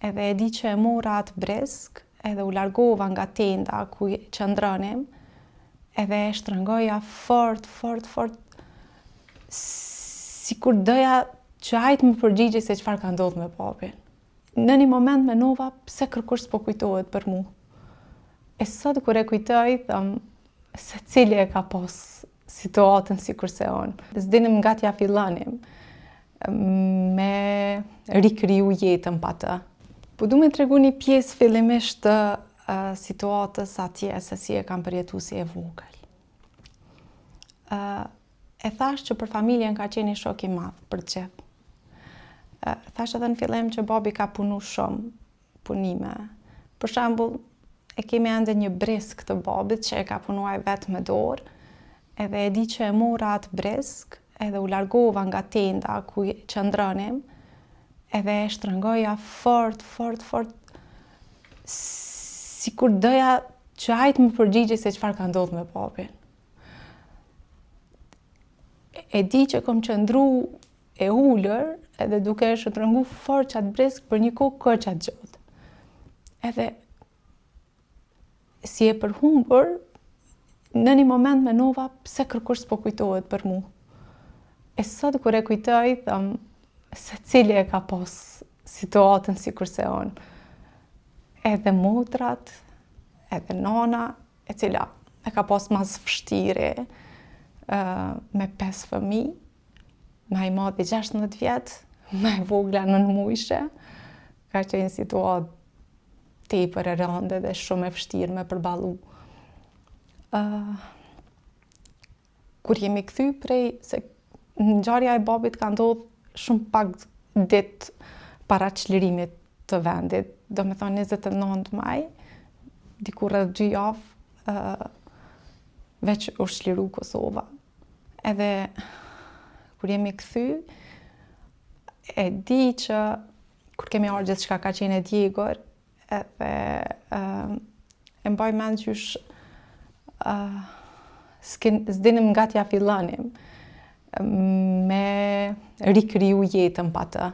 edhe e di që e mora atë bresk, edhe u largova nga tenda ku qëndronim, edhe e shtrëngoja fort, sikur doja që ajtë më përgjigje se çfarë ka ndodhur me papin. Në një moment menova pse kërkush s'po kujtohet për mu. E sot kur e kujtoj, thëm, se cili e ka pas situatën si kurse unë. S'dinim nga t'ja fillonim me rikriju jetën pa të. Po du me tregu një pjesë fillimisht të situatës atje, se si e kam përjetu si e vogël. E thash që për familjen ka qenë një shok i madh për gjithë. Thash edhe në fillim që babi ka punu shumë punime. Për shembull, e kemi ende një bresk të babit që e ka punuar vetë me dorë, edhe e di që e mora atë bresk, edhe u largova nga tenda ku qëndronim, edhe e shtrëngoja fort, sikur doja që ajtë më përgjigje se çfarë ka ndodhur me papin. E di që kom qëndru e ullër, edhe duke e shtrëngu fort qatë bresk për një kohë qatë gjatë. Edhe si e përhumbur, në një moment menova pse kërkush s'po kujtohet për mu. E sot kur e kujtoj, thëm, se cili e ka pas situatën si kurse unë. Edhe motrat, edhe nana, e cila e ka pas mas vështiri, me 5 fëmijë, me i madhi 16 vjetë, me vogla 9 muajshe. Ka qenë situatë tepër e rëndë dhe shumë e vështirë me përballu. Kur jemi kthy prej, se ngjarja e babit ka ndodhur shumë pak ditë para çlirimit të vendit, do me thonë 29 maj, diku rreth 2 javë, veç u çliru Kosova. Edhe kur jemi kthy, e di që kur kemi ardhur gjithçka ka qenë e djegur, edhe e mbaj mend qysh s'dinim nga t'ja fillonim me rikriju jetën pa të.